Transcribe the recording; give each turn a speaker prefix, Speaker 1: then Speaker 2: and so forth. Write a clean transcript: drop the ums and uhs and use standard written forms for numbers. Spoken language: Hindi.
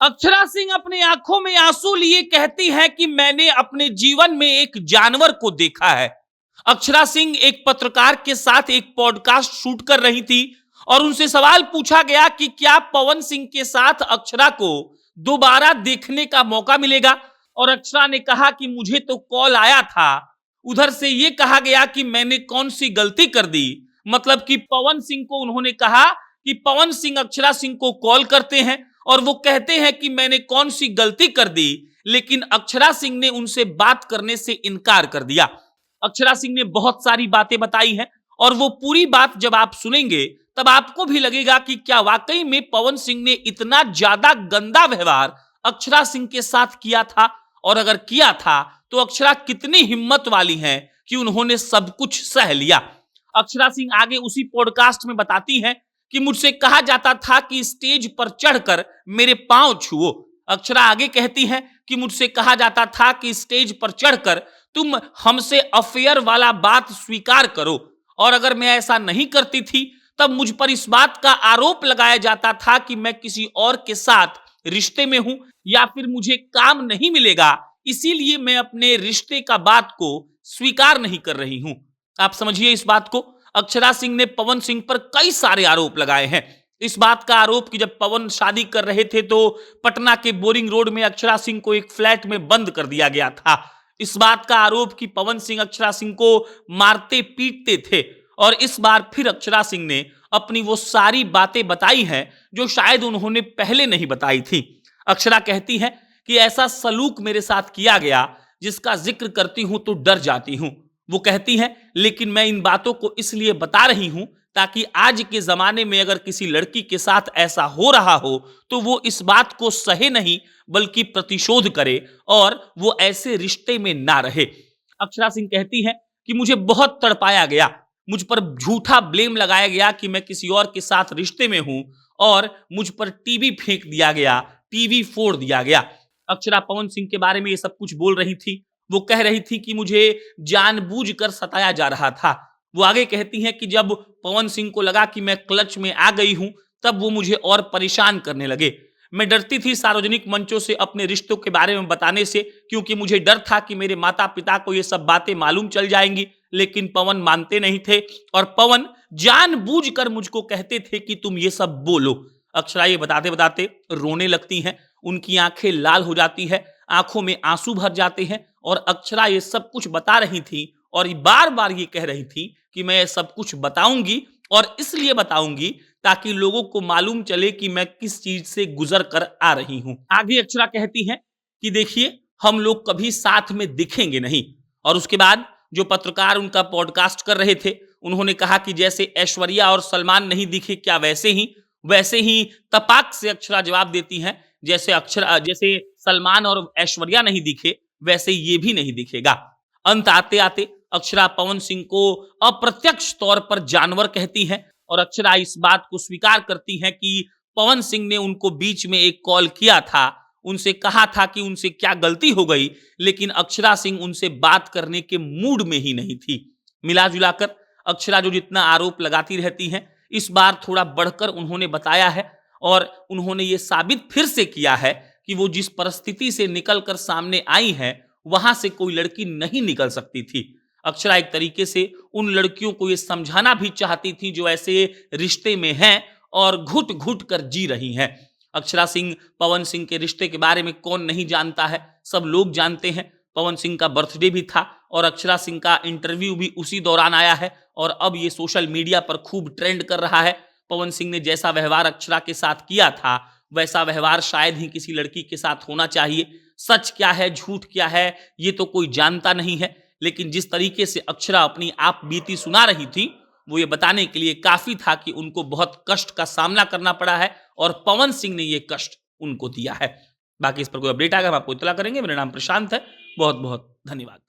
Speaker 1: अक्षरा सिंह अपनी आंखों में आंसू लिए कहती है कि मैंने अपने जीवन में एक जानवर को देखा है। अक्षरा सिंह एक पत्रकार के साथ एक पॉडकास्ट शूट कर रही थी और उनसे सवाल पूछा गया कि क्या पवन सिंह के साथ अक्षरा को दोबारा देखने का मौका मिलेगा। और अक्षरा ने कहा कि मुझे तो कॉल आया था, उधर से यह कहा गया कि मैंने कौन सी गलती कर दी। मतलब कि पवन सिंह को उन्होंने कहा कि पवन सिंह अक्षरा सिंह को कॉल करते हैं और वो कहते हैं कि मैंने कौन सी गलती कर दी, लेकिन अक्षरा सिंह ने उनसे बात करने से इनकार कर दिया। अक्षरा सिंह ने बहुत सारी बातें बताई हैं और वो पूरी बात जब आप सुनेंगे तब आपको भी लगेगा कि क्या वाकई में पवन सिंह ने इतना ज्यादा गंदा व्यवहार अक्षरा सिंह के साथ किया था, और अगर किया था तो अक्षरा कितनी हिम्मत वाली हैं कि उन्होंने सब कुछ सह लिया। अक्षरा सिंह आगे उसी पॉडकास्ट में बताती हैं कि मुझसे कहा जाता था कि स्टेज पर चढ़कर मेरे पांव छुओ। अक्षरा आगे कहती है कि मुझसे कहा जाता था कि स्टेज पर चढ़कर तुम हमसे अफेयर वाला बात स्वीकार करो, और अगर मैं ऐसा नहीं करती थी तब मुझ पर इस बात का आरोप लगाया जाता था कि मैं किसी और के साथ रिश्ते में हूं या फिर मुझे काम नहीं मिलेगा, इसीलिए मैं अपने रिश्ते का बात को स्वीकार नहीं कर रही हूं। आप समझिए इस बात को। अक्षरा सिंह ने पवन सिंह पर कई सारे आरोप लगाए हैं। इस बात का आरोप कि जब पवन शादी कर रहे थे तो पटना के बोरिंग रोड में अक्षरा सिंह को एक फ्लैट में बंद कर दिया गया था। इस बात का आरोप कि पवन सिंह अक्षरा सिंह को मारते पीटते थे। और इस बार फिर अक्षरा सिंह ने अपनी वो सारी बातें बताई हैं जो शायद उन्होंने पहले नहीं बताई थी। अक्षरा कहती है कि ऐसा सलूक मेरे साथ किया गया जिसका जिक्र करती हूं तो डर जाती हूं। वो कहती है लेकिन मैं इन बातों को इसलिए बता रही हूं ताकि आज के जमाने में अगर किसी लड़की के साथ ऐसा हो रहा हो तो वो इस बात को सहे नहीं बल्कि प्रतिशोध करे और वो ऐसे रिश्ते में ना रहे। अक्षरा सिंह कहती है कि मुझे बहुत तड़पाया गया, मुझ पर झूठा ब्लेम लगाया गया कि मैं किसी और के साथ रिश्ते में हूं और मुझ पर टीवी फेंक दिया गया, टीवी फोड़ दिया गया। अक्षरा पवन सिंह के बारे में ये सब कुछ बोल रही थी। वो कह रही थी कि मुझे जानबूझकर सताया जा रहा था। वो आगे कहती हैं कि जब पवन सिंह को लगा कि मैं क्लच में आ गई हूं तब वो मुझे और परेशान करने लगे। मैं डरती थी सार्वजनिक मंचों से अपने रिश्तों के बारे में बताने से, क्योंकि मुझे डर था कि मेरे माता पिता को ये सब बातें मालूम चल जाएंगी, लेकिन पवन मानते नहीं थे और पवन जानबूझकर मुझको कहते थे कि तुम ये सब बोलो। अक्षरा ये बताते बताते रोने लगती हैं, उनकी आंखें लाल हो जाती है, आंखों में आंसू भर जाते हैं और अक्षरा ये सब कुछ बता रही थी और बार बार ये कह रही थी कि मैं ये सब कुछ बताऊंगी और इसलिए बताऊंगी ताकि लोगों को मालूम चले कि मैं किस चीज से गुजर कर आ रही हूं। आगे अक्षरा कहती हैं कि देखिए हम लोग कभी साथ में दिखेंगे नहीं। और उसके बाद जो पत्रकार उनका पॉडकास्ट कर रहे थे उन्होंने कहा कि जैसे ऐश्वर्या और सलमान नहीं दिखे क्या वैसे ही तपाक से अक्षरा जवाब देती हैं जैसे सलमान और ऐश्वर्या नहीं दिखे वैसे ये भी नहीं दिखेगा। अंत आते आते अक्षरा पवन सिंह को अप्रत्यक्ष तौर पर जानवर कहती हैं और अक्षरा इस बात को स्वीकार करती हैं कि पवन सिंह ने उनको बीच में एक कॉल किया था, उनसे कहा था कि उनसे क्या गलती हो गई, लेकिन अक्षरा सिंह उनसे बात करने के मूड में ही नहीं थी। मिला जुलाकर अक्षरा जो जितना आरोप लगाती रहती हैं इस बार थोड़ा बढ़कर उन्होंने बताया है और उन्होंने ये साबित फिर से किया है कि वो जिस परिस्थिति से निकलकर सामने आई है वहां से कोई लड़की नहीं निकल सकती थी। अक्षरा एक तरीके से उन लड़कियों को ये समझाना भी चाहती थी जो ऐसे रिश्ते में हैं और घुट घुट कर जी रही हैं। अक्षरा सिंह पवन सिंह के रिश्ते के बारे में कौन नहीं जानता है, सब लोग जानते हैं। पवन सिंह का बर्थडे भी था और अक्षरा सिंह का इंटरव्यू भी उसी दौरान आया है और अब ये सोशल मीडिया पर खूब ट्रेंड कर रहा है। पवन सिंह ने जैसा व्यवहार अक्षरा के साथ किया था वैसा व्यवहार शायद ही किसी लड़की के साथ होना चाहिए। सच क्या है झूठ क्या है ये तो कोई जानता नहीं है, लेकिन जिस तरीके से अक्षरा अपनी आप बीती सुना रही थी वो ये बताने के लिए काफी था कि उनको बहुत कष्ट का सामना करना पड़ा है और पवन सिंह ने ये कष्ट उनको दिया है। बाकी इस पर कोई अपडेट आएगा हम आपको इत्तला करेंगे। मेरा नाम प्रशांत है। बहुत बहुत धन्यवाद।